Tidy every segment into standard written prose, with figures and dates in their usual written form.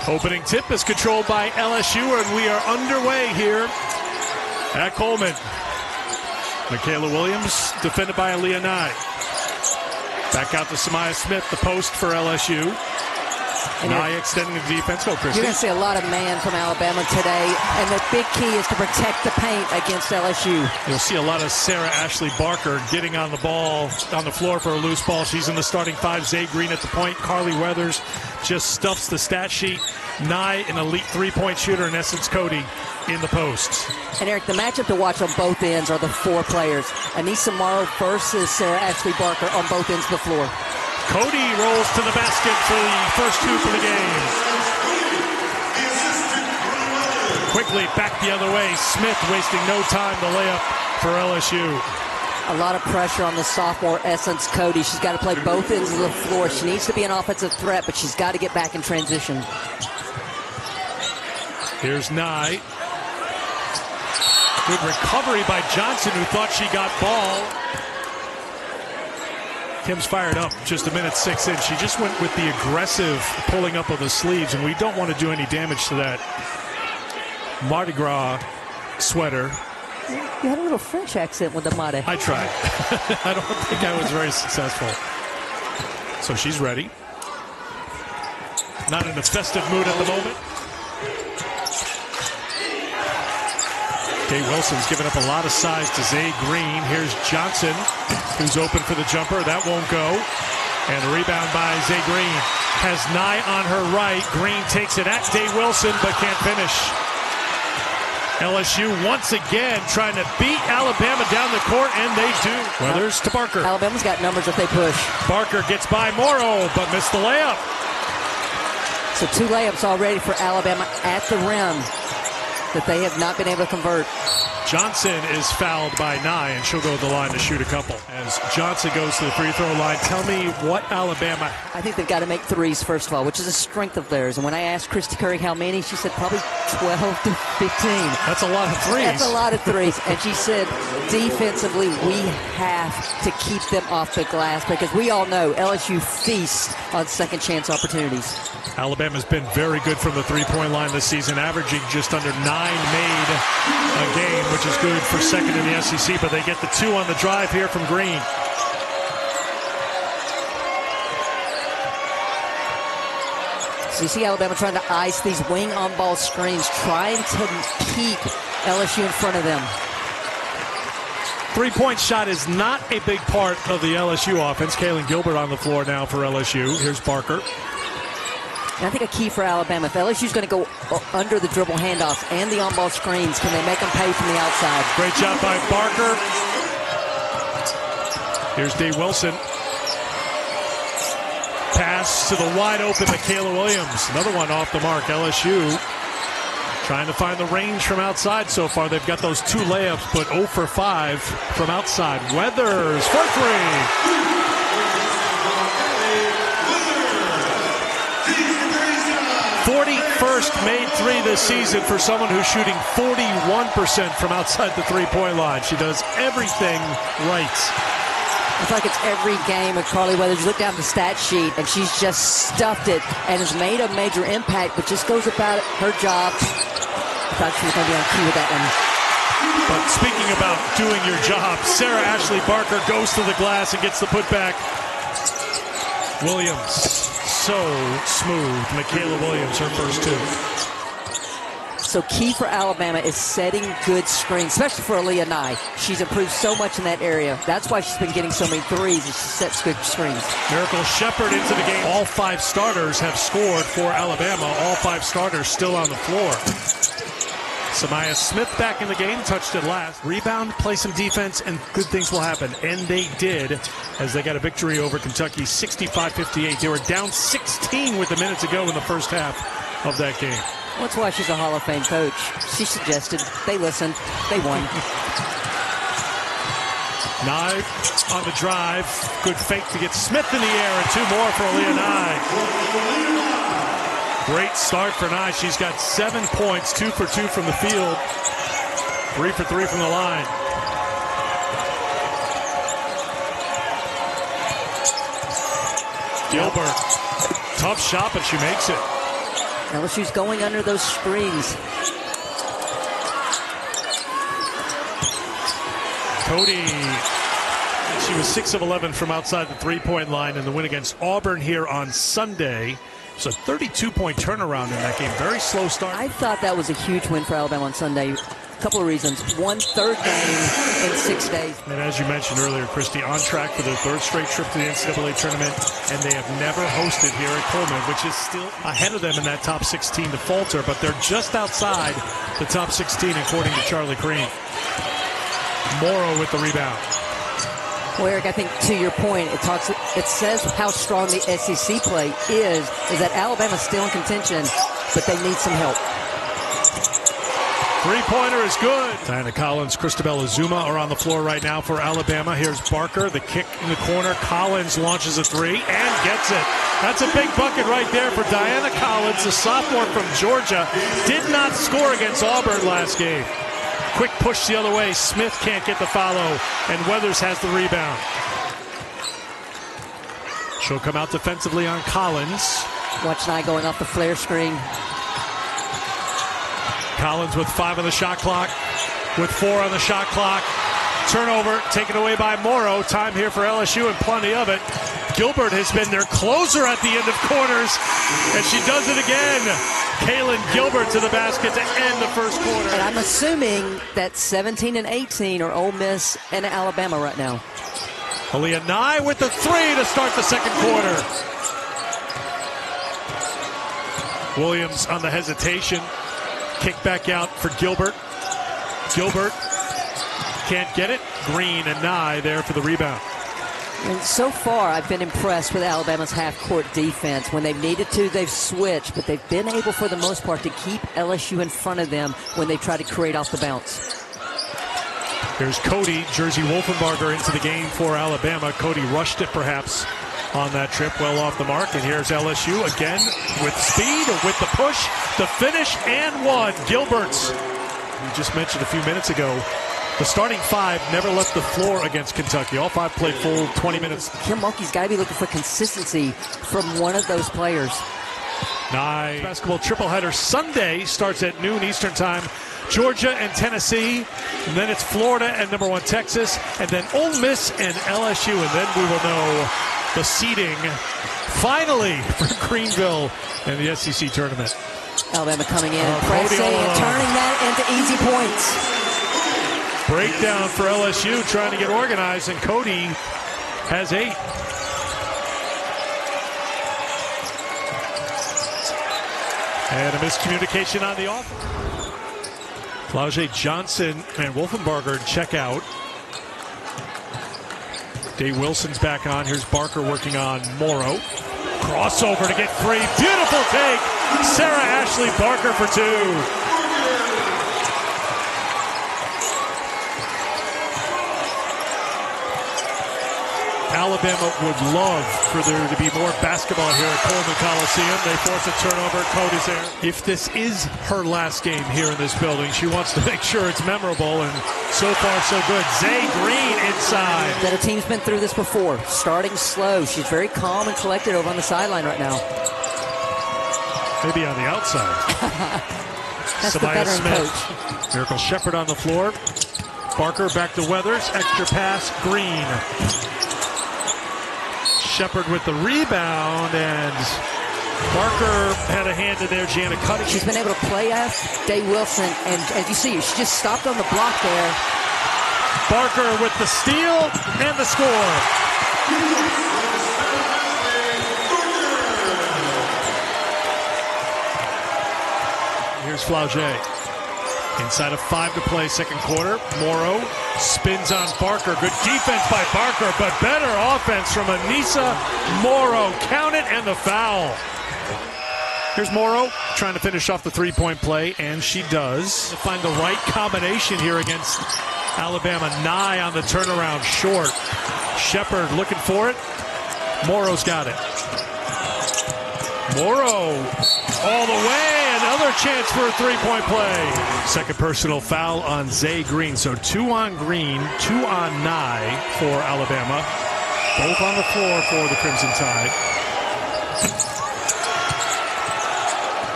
Opening tip is controlled by LSU, and we are underway here at Coleman. Michaela Williams defended by Aaliyah Nye. Back out to Samaya Smith, the post for LSU. Nye extending the defense. Go, Christy. You're going to see a lot of man from Alabama today, and the big key is to protect the paint against LSU. You'll see a lot of Sarah Ashlee Barker getting on the ball, on the floor for a loose ball. She's in the starting five. Zaay Green at the point. Carly Weathers just stuffs the stat sheet. Nye, an elite three-point shooter, in essence, Cody in the post. And Eric, the matchup to watch on both ends are the four players. Anissa Morrow versus Sarah Ashlee Barker on both ends of the floor. Cody rolls to the basket for the first two for the game. Quickly back the other way. Smith wasting no time to lay up for LSU. A lot of pressure on the sophomore Essence Cody. She's got to play both ends of the floor. She needs to be an offensive threat, but she's got to get back in transition. Here's Nye. Good recovery by Johnson, who thought she got ball. Kim's fired up, just 1:06 in. She just went with the aggressive pulling up of the sleeves, and we don't want to do any damage to that Mardi Gras sweater. You had a little French accent with the Mardi. I tried. I don't think I was very successful. So she's ready. Not in a festive mood at the moment. Kay Wilson's given up a lot of size to Zaay Green. Here's Johnson, who's open for the jumper. That won't go. And a rebound by Zaay Green. Has Nye on her right. Green takes it at Kay Wilson, but can't finish. LSU once again trying to beat Alabama down the court, and they do. Weathers to Barker. Alabama's got numbers if they push. Barker gets by Morrow, but missed the layup. So 2 layups already for Alabama at the rim that they have not been able to convert. Johnson is fouled by Nye, and she'll go to the line to shoot a couple. As Johnson goes to the free throw line, tell me what Alabama... I think they've got to make threes, first of all, which is a strength of theirs. And when I asked Christy Curry how many, she said probably 12 to 15. That's a lot of threes. That's a lot of threes. And she said defensively, we have to keep them off the glass because we all know LSU feasts on second chance opportunities. Alabama's been very good from the three-point line this season, averaging just under 9 made a game, which is good for second in the SEC, but they get the 2 on the drive here from Green. So you see Alabama trying to ice these wing on-ball screens, trying to keep LSU in front of them. Three-point shot is not a big part of the LSU offense. Kaylin Gilbert on the floor now for LSU. Here's Barker. And I think a key for Alabama, if LSU's going to go under the dribble handoffs and the on-ball screens, can they make them pay from the outside? Great job by Barker. Here's Dave Wilson. Pass to the wide-open Michaela Williams. Another one off the mark. LSU trying to find the range from outside so far. They've got those 2 layups, but 0 for 5 from outside. Weathers for 3. 41st made 3 this season for someone who's shooting 41% from outside the three-point line. She does everything right. It's like it's every game with Carly Weathers. You look down the stat sheet, and she's just stuffed it and has made a major impact, but just goes about her job. I thought she was going to be on key with that one. But speaking about doing your job, Sarah Ashlee Barker goes to the glass and gets the putback. Williams. So smooth. Michaela Williams, her first 2. So key for Alabama is setting good screens, especially for Aaliyah Nye. She's improved so much in that area. That's why she's been getting so many threes, and she sets good screens. Miracle Shepherd into the game. All 5 starters have scored for Alabama. All 5 starters still on the floor. Samaya Smith back in the game, touched it last. Rebound, play some defense, and good things will happen. And they did, as they got a victory over Kentucky, 65-58. They were down 16 with a minute to go in the first half of that game. That's why she's a Hall of Fame coach. She suggested, they listened, they won. Nye on the drive. Good fake to get Smith in the air, and 2 more for Aaliyah Nye. Great start for Nye. She's got 7 points, 2 for 2 from the field, 3 for 3 from the line. Gilbert, tough shot, but she makes it. LSU's going under those screens. Cody, she was 6 of 11 from outside the three-point line in the win against Auburn here on Sunday. It's a 32-point turnaround in that game. Very slow start. I thought that was a huge win for Alabama on Sunday. A couple of reasons. One, third game in 6 days. And as you mentioned earlier, Christy, on track for their third straight trip to the NCAA tournament, and they have never hosted here at Coleman, which is still ahead of them in that top 16 to falter, but they're just outside the top 16 according to Charlie Green. Morrow with the rebound. Well, Eric, I think to your point, it says how strong the SEC play is that Alabama's still in contention, but they need some help. Three-pointer is good. Diana Collins, Christabella Zuma are on the floor right now for Alabama. Here's Barker, the kick in the corner. Collins launches a three and gets it. That's a big bucket right there for Diana Collins, the sophomore from Georgia. Did not score against Auburn last game. Quick push the other way. Smith can't get the follow, and Weathers has the rebound. She'll come out defensively on Collins. Watch Nye going off the flare screen. Collins with 5 on the shot clock, with 4 on the shot clock. Turnover taken away by Morrow. Time here for LSU and plenty of it. Gilbert has been their closer at the end of quarters, and she does it again. Kaylin Gilbert to the basket to end the first quarter. And I'm assuming that 17 and 18 are Ole Miss and Alabama right now. Aaliyah Nye with the three to start the second quarter. Williams on the hesitation. Kick back out for Gilbert. Gilbert can't get it. Green and Nye there for the rebound. And so far, I've been impressed with Alabama's half-court defense. When they've needed to, they've switched, but they've been able, for the most part, to keep LSU in front of them when they try to create off the bounce. Here's Cody, Jersey Wolfenbarger into the game for Alabama. Cody rushed it, perhaps, on that trip, well off the mark. And here's LSU again with speed, with the push, the finish, and one. Gilbert's, we just mentioned a few minutes ago, the starting 5 never left the floor against Kentucky. All 5 played full 20 minutes. Kim Mulkey's got to be looking for consistency from one of those players. Nye basketball triple header Sunday starts at noon Eastern time. Georgia and Tennessee, and then it's Florida and number 1 Texas, and then Ole Miss and LSU, and then we will know the seeding finally for Greenville and the SEC tournament. Alabama coming in and pressing and turning that into easy points. Breakdown for LSU trying to get organized, and Cody has 8. And a miscommunication on the offense. Flau'jae Johnson and Wolfenbarger check out. Dave Wilson's back on. Here's Barker working on Morrow. Crossover to get free. Beautiful take. Sarah Ashlee Barker for 2. Alabama would love for there to be more basketball here at Coleman Coliseum. They force a turnover. Cody's there. If this is her last game here in this building, she wants to make sure it's memorable, and so far so good. Zaay Green inside. That her team's been through this before. Starting slow. She's very calm and collected over on the sideline right now. Maybe on the outside. That's the veteran Smith. coach. Miracle Shepard on the floor. Barker back to Weathers. Extra pass. Green. Shepard with the rebound, and Barker had a hand in there. Jana Cutting. She's been able to play off Dave Wilson, and as you see, she just stopped on the block there. Barker with the steal and the score. Here's Flau'jae. Inside of 5 to play, second quarter. Morrow spins on Barker. Good defense by Barker, but better offense from Anissa Morrow. Count it, and the foul. Here's Morrow trying to finish off the three-point play, and she does. To find the right combination here against Alabama. Nye on the turnaround, short. Shepard looking for it. Morrow's got it. Morrow all the way. Another chance for a three-point play. Second personal foul on Zaay Green. So 2 on Green, 2 on Nye for Alabama. Both on the floor for the Crimson Tide.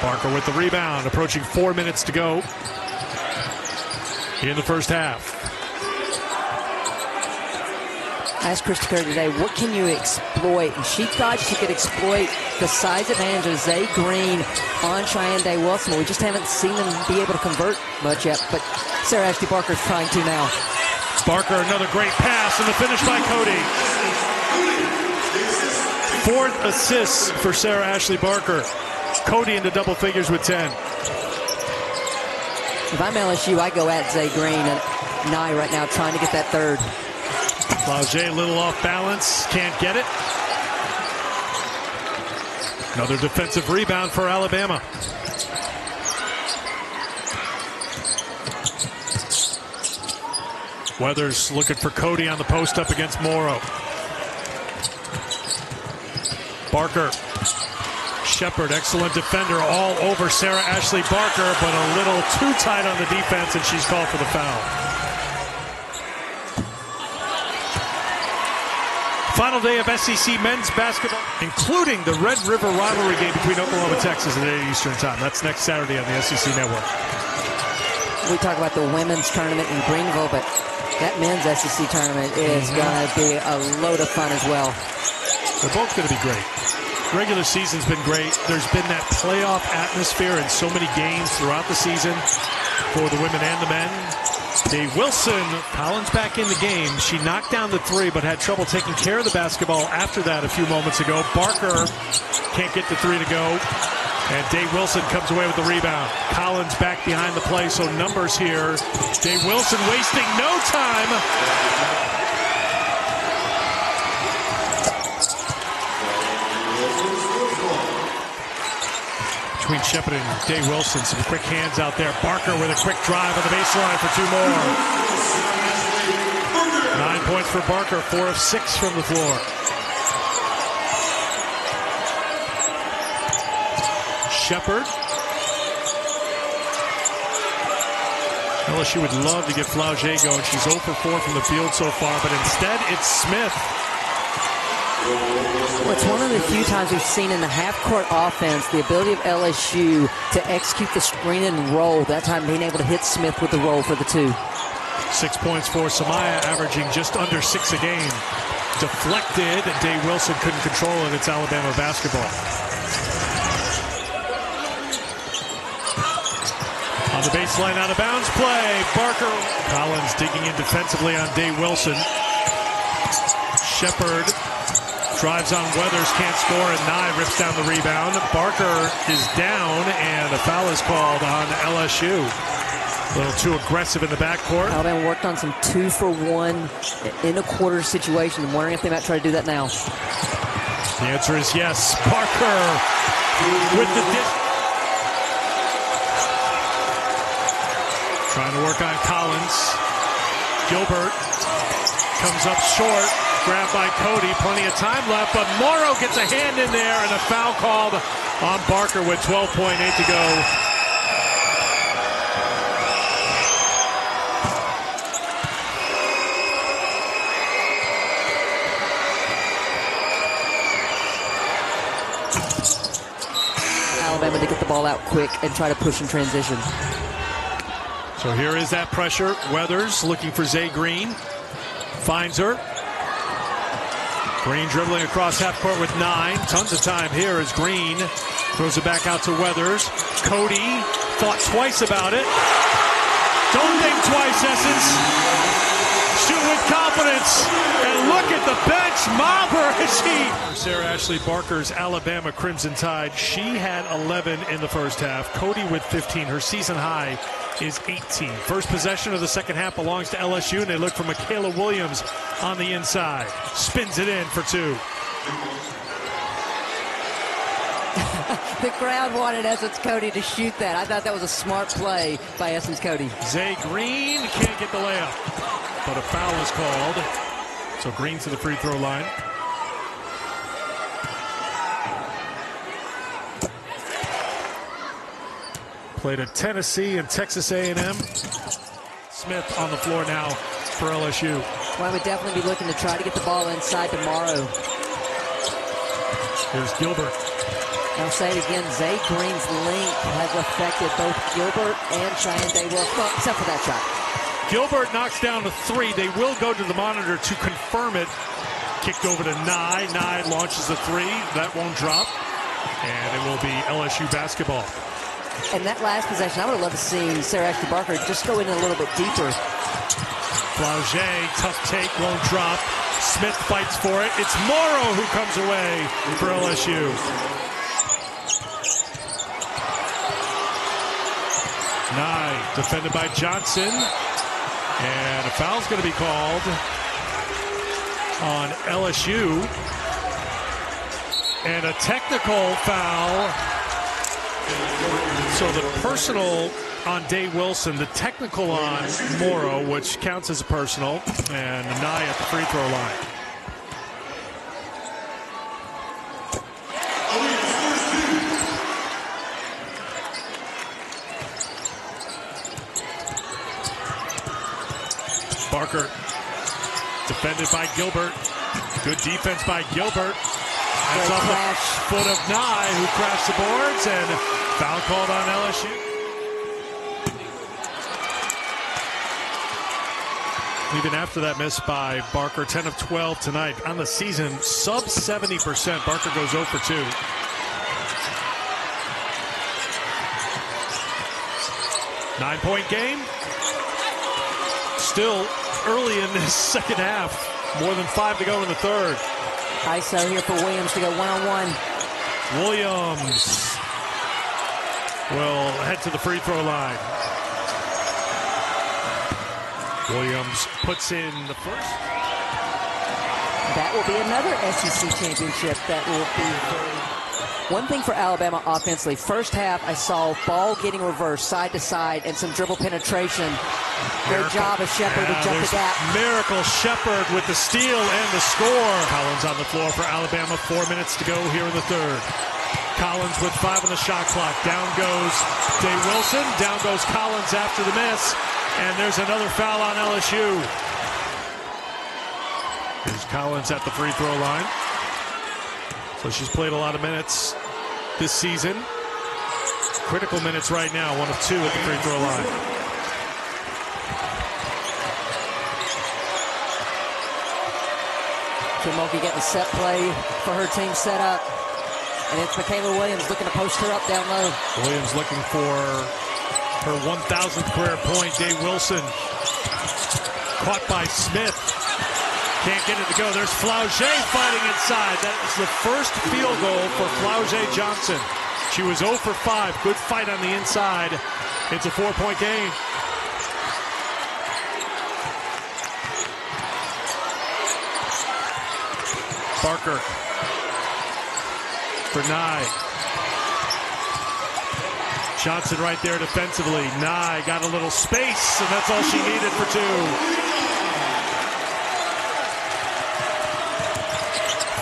Barker with the rebound, approaching 4 minutes to go in the first half. I asked Krista Curry today, what can you exploit? And she thought she could exploit the size advantage of Zaay Green on Cheyenne Day Wilson. We just haven't seen them be able to convert much yet, but Sarah Ashlee Barker is trying to now. Barker, another great pass, and the finish by Cody. 4th assists for Sarah Ashlee Barker. Cody into double figures with 10. If I'm LSU, I go at Zaay Green and Nye right now trying to get that third. Flaugier a little off balance, can't get it. Another defensive rebound for Alabama. Weathers looking for Cody on the post up against Morrow. Barker. Shepard, excellent defender all over Sarah Ashlee Barker, but a little too tight on the defense, and she's called for the foul. Final day of SEC men's basketball, including the Red River rivalry game between Oklahoma and Texas at 8 Eastern time. That's next Saturday on the SEC Network. We talk about the women's tournament in Greenville, but that men's SEC tournament is going to be a load of fun as well. They're both going to be great. Regular season's been great. There's been that playoff atmosphere in so many games throughout the season for the women and the men. Dave Wilson, Collins back in the game. She knocked down the three, but had trouble taking care of the basketball after that a few moments ago. Barker can't get the three to go. And Dave Wilson comes away with the rebound. Collins back behind the play, so numbers here. Dave Wilson wasting no time. Between Shepard and Dave Wilson, some quick hands out there. Barker with a quick drive on the baseline for 2 more. 9 points for Barker, 4 of 6 from the floor. Shepard. LSU would love to get Flaugier going. She's 0 for 4 from the field so far, but instead it's Smith. Well, it's one of the few times we've seen in the half-court offense the ability of LSU to execute the screen and roll, that time being able to hit Smith with the roll for the 2. 6 points for Samaya, averaging just under 6 a game. Deflected, and Dave Wilson couldn't control it. It's Alabama basketball. On the baseline, out of bounds play. Barker. Collins digging in defensively on Dave Wilson. Shepard drives on Weathers, can't score, and Nye rips down the rebound. Barker is down, and a foul is called on LSU. A little too aggressive in the backcourt. Alabama worked on some 2-for-1 in a quarter situation. I'm wondering if they might try to do that now. The answer is yes. Barker with the dish. Trying to work on Collins. Gilbert comes up short. Grabbed by Cody. Plenty of time left, but Morrow gets a hand in there, and a foul called on Barker with 12.8 to go. Alabama to get the ball out quick and try to push in transition. So here is that pressure. Weathers looking for Zaay Green. Finds her. Green dribbling across half court with 9. Tons of time here as Green throws it back out to Weathers. Cody thought twice about it. Don't think twice, Essence. Shoot with confidence. And look at the bench. Mobber is he. Sarah Ashlee Barker's Alabama Crimson Tide. She had 11 in the first half. Cody with 15. Her season high is 18. First possession of the second half belongs to LSU, and they look for Michaela Williams on the inside. Spins it in for 2. The crowd wanted Essence Cody to shoot that. I thought that was a smart play by Essence Cody. Zaay Green can't get the layup, but a foul is called. So Green to the free throw line. Played at Tennessee and Texas A&M. Smith on the floor now for LSU. Well, I would definitely be looking to try to get the ball inside tomorrow. Here's Gilbert. I'll say it again, Zaay Green's length has affected both Gilbert and Cheyenne Day-Wilson, well, except for that shot. Gilbert knocks down a three. They will go to the monitor to confirm it. Kicked over to Nye. Nye launches a three. That won't drop. And it will be LSU basketball. And that last possession, I would have loved to see Sarah Ashlee Barker just go in a little bit deeper. Flauget, tough take, won't drop. Smith fights for it. It's Morrow who comes away for LSU. Nye, defended by Johnson. And a foul's going to be called on LSU. And a technical foul. So the personal on Day-Wilson, the technical on Morrow, which counts as a personal, and Nye at the free throw line. Barker, defended by Gilbert. Good defense by Gilbert. That's off the foot of Nye, who crashed the boards, and foul called on LSU. Even after that miss by Barker, 10 of 12 tonight on the season, sub 70%. Barker goes 0 for 2. Nine-point game. Still early in this second half. More than 5 to go in the third. ISO here for Williams to go one-on-one. Williams will head to the free throw line. Williams puts in the first. That will be another SEC championship. That will be one thing for Alabama offensively. First half, I saw ball getting reversed side to side and some dribble penetration. Great job of Shepard to jump the gap. Miracle Shepard with the steal and the score. Collins on the floor for Alabama. 4 minutes to go here in the third. Collins with 5 on the shot clock. Down goes Day-Wilson. Down goes Collins after the miss. And there's another foul on LSU. Here's Collins at the free throw line. So she's played a lot of minutes this season. Critical minutes right now, 1 of 2 at the free throw line. Mulkey getting a set play for her team set up. And it's Michaela Williams looking to post her up down low. Williams looking for her 1,000th career point. Day-Wilson caught by Smith. Can't get it to go. There's Flauget fighting inside. That is the first field goal for Flauget Johnson. She was 0 for 5. Good fight on the inside. It's a 4-point game. Barker for Nye. Johnson right there defensively. Nye got a little space, and that's all she needed for 2.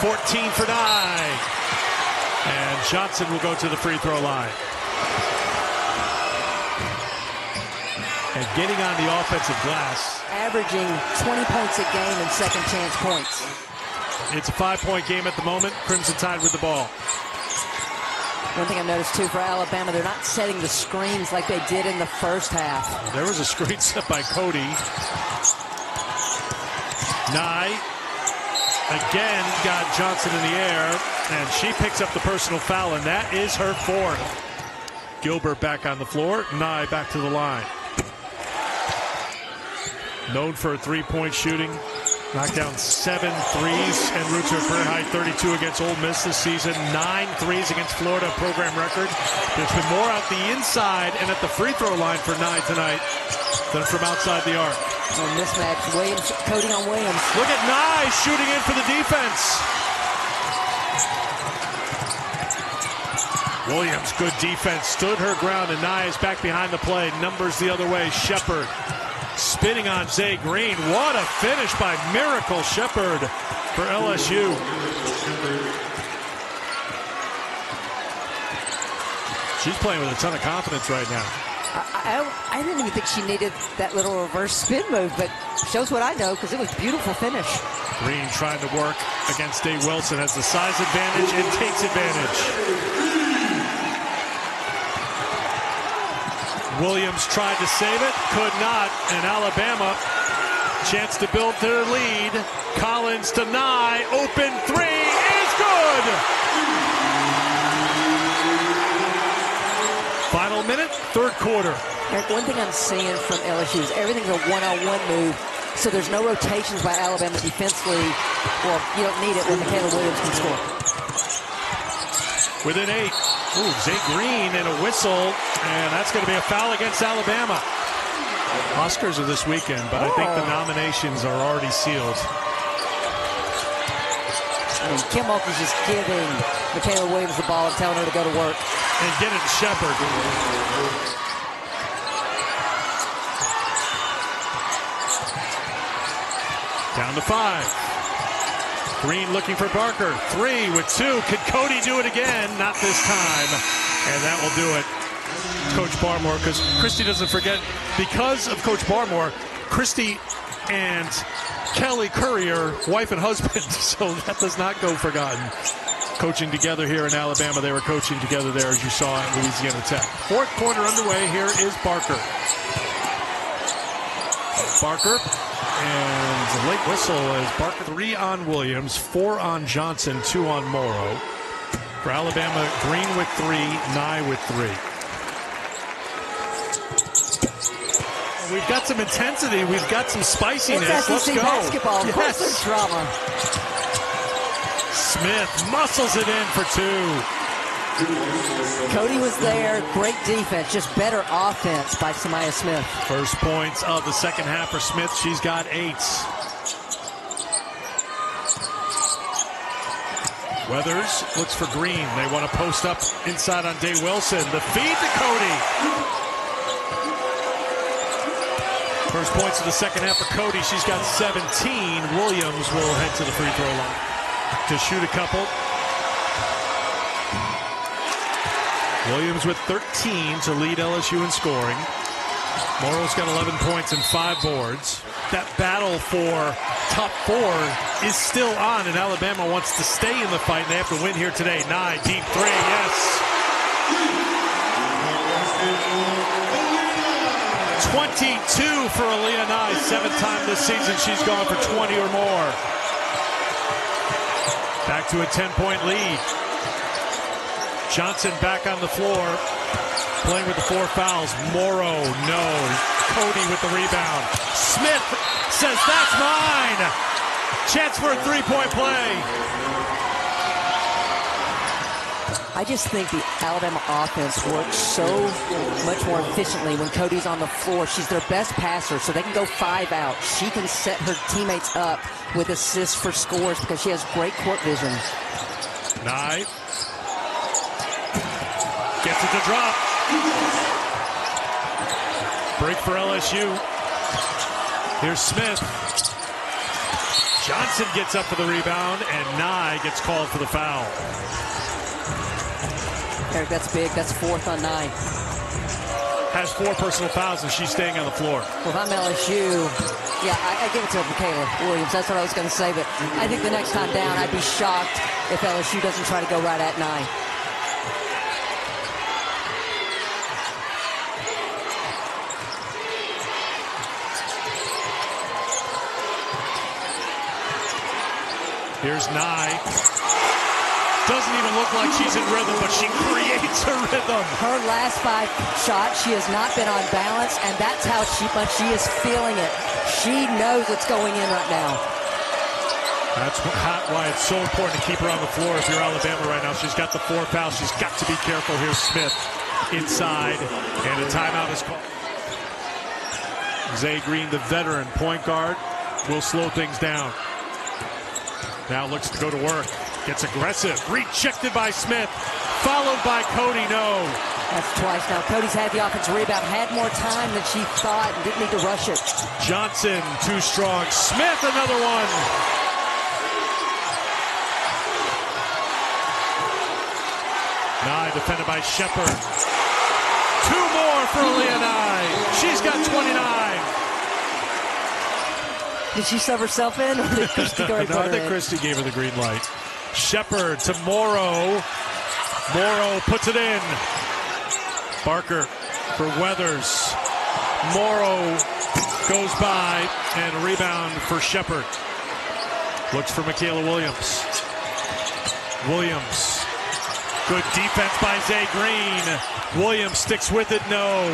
14 for Nye. And Johnson will go to the free throw line. And getting on the offensive glass. Averaging 20 points a game in second chance points. It's a 5-point game at the moment. Crimson Tide with the ball. One thing I've noticed, too, for Alabama, they're not setting the screens like they did in the first half. There was a screen set by Cody. Nye again got Johnson in the air, and she picks up the personal foul, and that is her 4th. Gilbert back on the floor. Nye back to the line. Known for three-point shooting. Knocked down 7 threes and roots her career high 32 against Ole Miss this season. 9 threes against Florida, program record. There's been more out the inside and at the free throw line for Nye tonight than from outside the arc. A mismatch. Williams, Cody on Williams. Look at Nye shooting in for the defense. Williams, good defense, stood her ground, and Nye is back behind the play. Numbers the other way. Shepard spinning on Zaay Green. What a finish by Miracle Shepard for LSU. She's playing with a ton of confidence right now. I didn't even think she needed that little reverse spin move, but shows what I know because it was a beautiful finish. Green trying to work against Day-Wilson, has the size advantage and takes advantage. Williams tried to save it, could not, and Alabama, chance to build their lead. Collins to Nye, open three is good! Final minute, third quarter. Eric, one thing I'm seeing from LSU is everything's a one-on-one move, so there's no rotations by Alabama defensively. Well, you don't need it when Michaela Williams can score. Within 8. Ooh, Zaay Green and a whistle, and that's going to be a foul against Alabama. Oscars are this weekend, but I think the nominations are already sealed. And Kim Mulkey's just giving Michaela Williams the ball and telling her to go to work. And get it to Shepard. Down to 5. Green looking for Barker. 3 with 2. Could Cody do it again? Not this time. And that will do it. Coach Barmore, because Christy doesn't forget, because of Coach Barmore, Christy and Kelly Curry are wife and husband, so that does not go forgotten. Coaching together here in Alabama. They were coaching together there, as you saw at Louisiana Tech. Fourth quarter underway. Here is Barker. Barker. And the late whistle is Barker. 3 on Williams, 4 on Johnson, 2 on Morrow. For Alabama, Green with 3, Nye with 3. We've got some intensity. We've got some spiciness. It's Let's SEC go. basketball. Yes. Of course there's drama. Smith muscles it in for 2. Cody was there. Great defense. Just better offense by Samaya Smith. First points of the second half for Smith. She's got 8. Weathers looks for Green. They want to post up inside on Day Wilson. The feed to Cody. First points of the second half for Cody. She's got 17. Williams will head to the free throw line to shoot a couple. Williams with 13 to lead LSU in scoring. Morrow's got 11 points and 5 boards. That battle for top 4 is still on, and Alabama wants to stay in the fight. They have to win here today. Nye, deep 3, yes. 22 for Aaliyah Nye. 7th time this season she's gone for 20 or more. Back to a 10-point lead. Johnson back on the floor, playing with the 4 fouls. Morrow, no. Cody with the rebound. Smith says, that's mine. Chance for a 3-point play. I just think the Alabama offense works so much more efficiently when Cody's on the floor. She's their best passer, so they can go 5 out. She can set her teammates up with assists for scores because she has great court vision. Nye gets it to drop. Break for LSU. Here's Smith. Johnson gets up for the rebound, and Nye gets called for the foul. Eric, that's big. That's 4th on 9. Has 4 personal fouls, and she's staying on the floor. Well, if I'm LSU, yeah, I give it to Michaela Williams. That's what I was going to say. But I think the next time down, I'd be shocked if LSU doesn't try to go right at 9. Here's Nye. Doesn't even look like she's in rhythm, but she creates a rhythm. Her last 5 shots, she has not been on balance, and that's how much she is feeling it. She knows what's going in right now. That's why it's so important to keep her on the floor if you're Alabama right now. She's got the 4 fouls. She's got to be careful. Here's Smith inside, and a timeout is called. Zaay Green, the veteran point guard, will slow things down. Now looks to go to work. Gets aggressive. Rejected by Smith. Followed by Cody. No. That's twice now. Cody's had the offensive rebound. Had more time than she thought and didn't need to rush it. Johnson, too strong. Smith, another one. Nye defended by Shepard. 2 more for Aaliyah Nye. She's got 29. Did she sub herself in, or did Christy go right No, I think Christy gave her the green light. Shepard to Morrow. Morrow puts it in. Barker for Weathers. Morrow goes by, and a rebound for Shepherd. Looks for Michaela Williams. Williams. Good defense by Zaay Green. Williams sticks with it, no.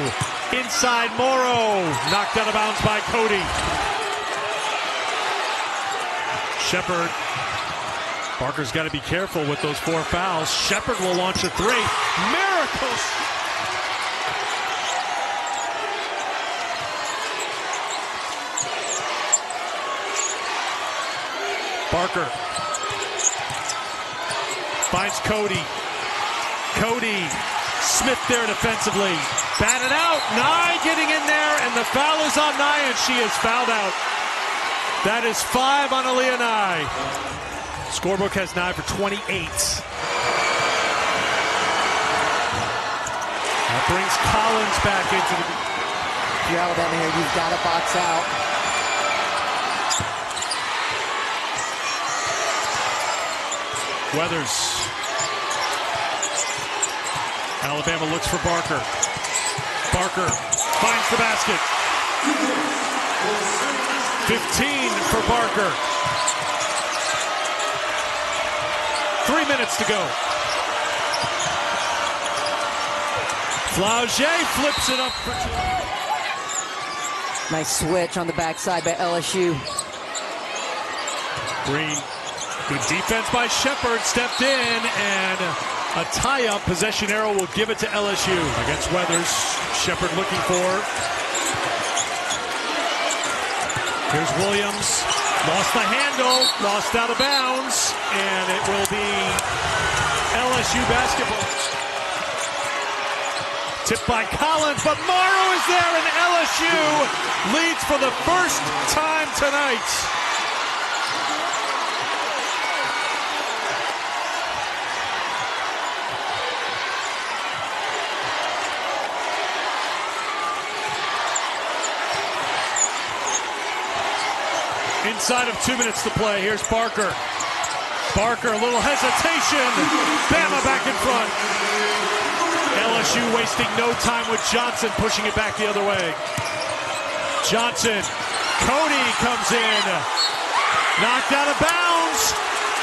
Inside Morrow. Knocked out of bounds by Cody. Shepherd. Barker's got to be careful with those 4 fouls. Shepherd will launch a 3. Miracles! Barker finds Cody. Cody. Smith there defensively. Batted out. Nye getting in there, and the foul is on Nye, and she is fouled out. That is 5 on Aaliyah Nye. Scorebook has Nye for 28. That brings Collins back into the... If you're Alabama here, you've got to box out. Weathers. Alabama looks for Barker. Barker finds the basket. 15 for Barker. 3 minutes to go. Flaugier flips it up for 2. Nice switch on the backside by LSU. Green. Good defense by Shepherd. Stepped in, and a tie-up. Possession arrow will give it to LSU against Weathers. Shepherd looking for. Here's Williams. Lost the handle. Lost out of bounds. And it will be LSU basketball. Tipped by Collins, but Morrow is there, and LSU leads for the first time tonight. Inside of 2 minutes to play. Here's Barker. Barker, a little hesitation. Bama back in front. LSU wasting no time with Johnson, pushing it back the other way. Johnson. Cody comes in. Knocked out of bounds.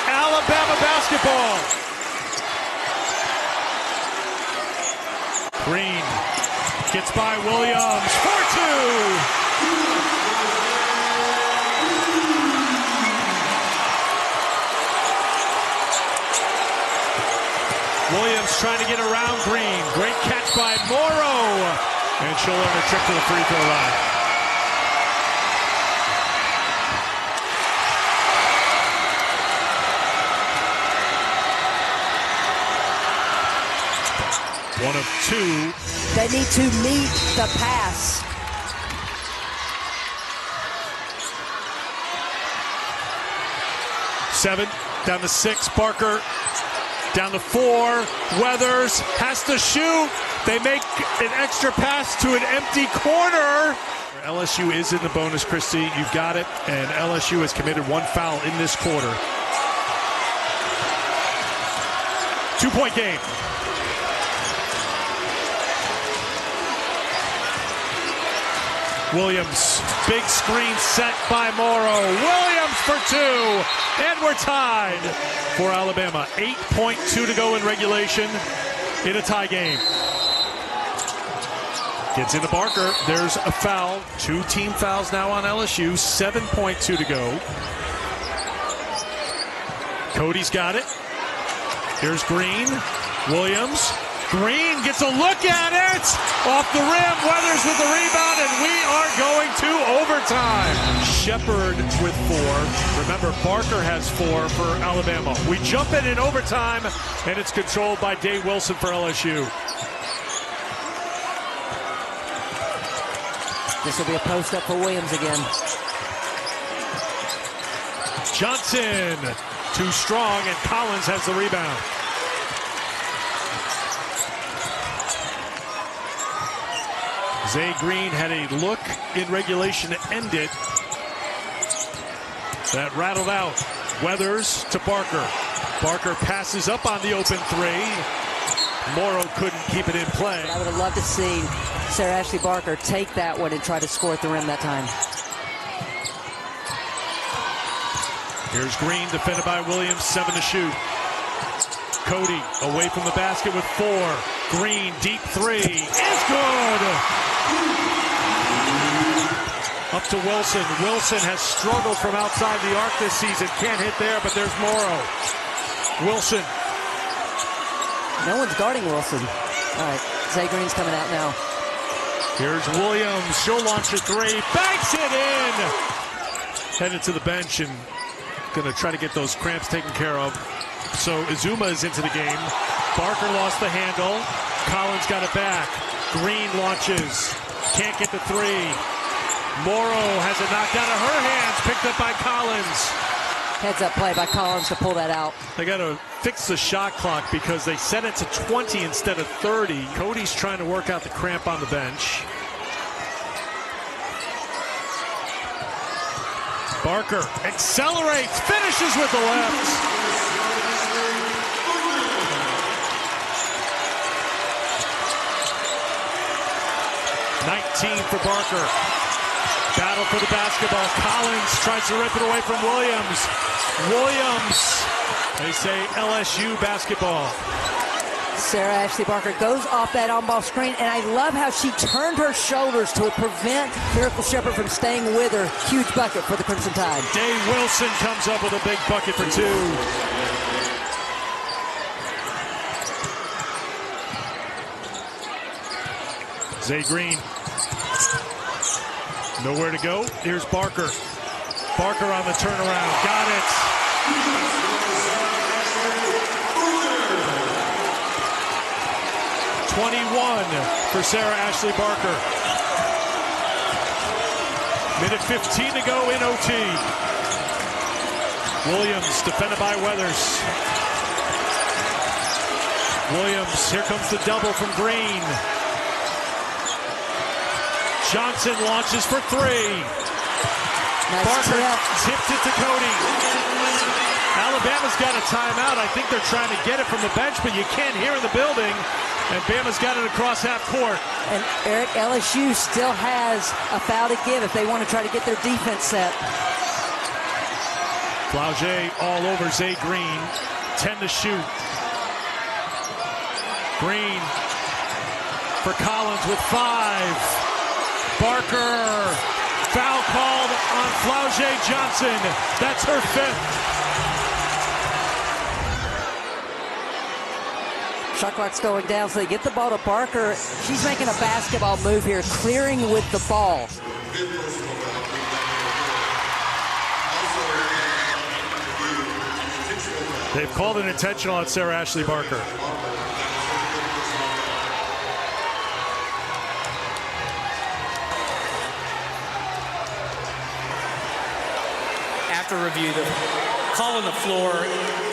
Alabama basketball. Green gets by Williams. 4-2. Williams trying to get around Green. Great catch by Morrow. And she'll earn a trip to the free throw line. One of 2. They need to meet the pass. Seven, down to 6. Barker. Down to 4. Weathers has to shoot. They make an extra pass to an empty corner. LSU is in the bonus, Christy. You've got it. And LSU has committed 1 foul in this quarter. 2-point game. Williams, big screen set by Morrow. Williams for 2, and we're tied for Alabama. 8.2 to go in regulation in a tie game. Gets into Barker. There's a foul. 2 team fouls now on LSU. 7.2 to go. Cody's got it. Here's Green. Williams. Green gets a look at it. Off the rim. Weathers with the rebound, and we are going to overtime. Shepherd with 4. Remember, Barker has 4 for Alabama. We jump in overtime, and it's controlled by Dave Wilson for LSU. This will be a post-up for Williams again. Johnson, too strong, and Collins has the rebound. Zaay Green had a look in regulation to end it. That rattled out. Weathers to Barker. Barker passes up on the open 3. Morrow couldn't keep it in play. But I would have loved to see Sarah Ashlee Barker take that one and try to score at the rim that time. Here's Green, defended by Williams, 7 to shoot. Cody away from the basket with 4. Green, deep 3, is good! Up to Wilson. Wilson has struggled from outside the arc this season. Can't hit there, but there's Morrow. Wilson. No one's guarding Wilson. All right, Zaay Green's coming out now. Here's Williams. She'll launch a 3. Banks it in! Headed to the bench and going to try to get those cramps taken care of. So Izuma is into the game. Barker lost the handle. Collins got it back. Green launches. Can't get the 3. Morrow has it knocked out of her hands. Picked up by Collins. Heads up play by Collins to pull that out. They got to fix the shot clock because they set it to 20 instead of 30. Cody's trying to work out the cramp on the bench. Barker accelerates, finishes with the left. 19 for Barker. Battle for the basketball. Collins tries to rip it away from Williams. Williams. They say LSU basketball. Sarah Ashlee Barker goes off that on-ball screen, and I love how she turned her shoulders to prevent Miracle Shepherd from staying with her. Huge bucket for the Crimson Tide. Day Wilson comes up with a big bucket for 2. Zaay Green. Nowhere to go. Here's Barker. Barker on the turnaround. Got it. For Sarah Ashlee Barker. Minute 15 to go in OT. Williams defended by Weathers. Williams, here comes the double from Green. Johnson launches for 3. Nice Barker trip. tipped it to Cody. Alabama's got a timeout. I think they're trying to get it from the bench, but you can't hear in the building. And Bama's got it across half court. And Eric, LSU still has a foul to give if they want to try to get their defense set. Flaugier all over Zaay Green. 10 to shoot. Green for Collins with 5. Barker. Foul called on Flaugier Johnson. That's her 5th. Shot clock's going down, so they get the ball to Barker. She's making a basketball move here, clearing with the ball. They've called an intentional on Sarah Ashlee Barker. After review, the call on the floor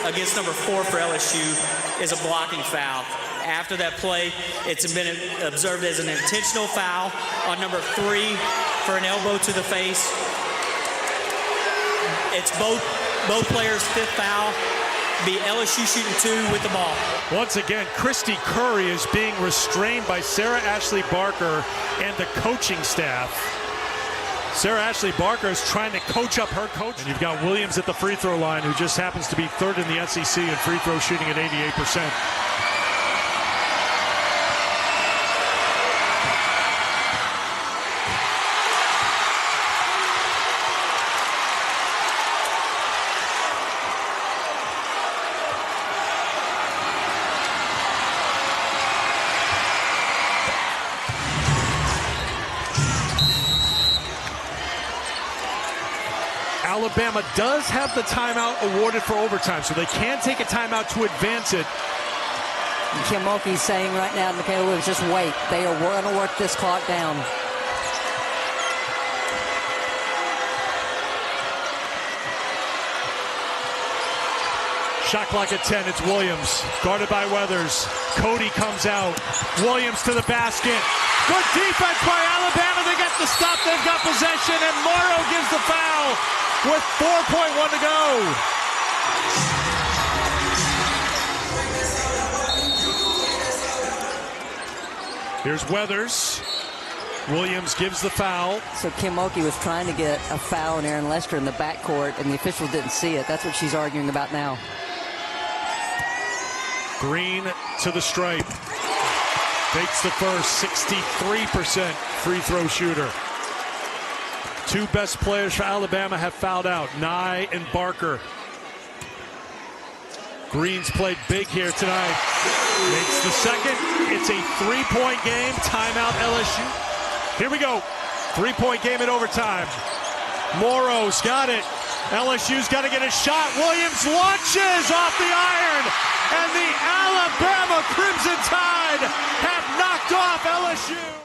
against number 4 for LSU is a blocking foul. After that play, it's been observed as an intentional foul on number 3 for an elbow to the face. It's both players' 5th foul. Be LSU shooting 2 with the ball. Once again, Christy Curry is being restrained by Sarah Ashlee Barker and the coaching staff. Sarah Ashlee Barker is trying to coach up her coach. And you've got Williams at the free throw line, who just happens to be 3rd in the SEC in free throw shooting at 88%. Alabama does have the timeout awarded for overtime, so they can take a timeout to advance it. Kim Mulkey's saying right now, Michaela Williams, just wait. They are going to work this clock down. Shot clock at 10, it's Williams, guarded by Weathers. Cody comes out, Williams to the basket. Good defense by Alabama, they get the stop, they've got possession, and Morrow gives the foul with 4.1 to go. Here's Weathers. Williams gives the foul. So Kim Mulkey was trying to get a foul on Aaron Lester in the backcourt, and the officials didn't see it. That's what she's arguing about now. Green to the stripe. Takes the first, 63% free throw shooter. Two best players for Alabama have fouled out, Nye and Barker. Green's played big here tonight. Makes the second. It's a three-point game. Timeout LSU. Here we go. Three-point game in overtime. Morrow's got it. LSU's got to get a shot. Williams launches off the iron. And the Alabama Crimson Tide have knocked off LSU.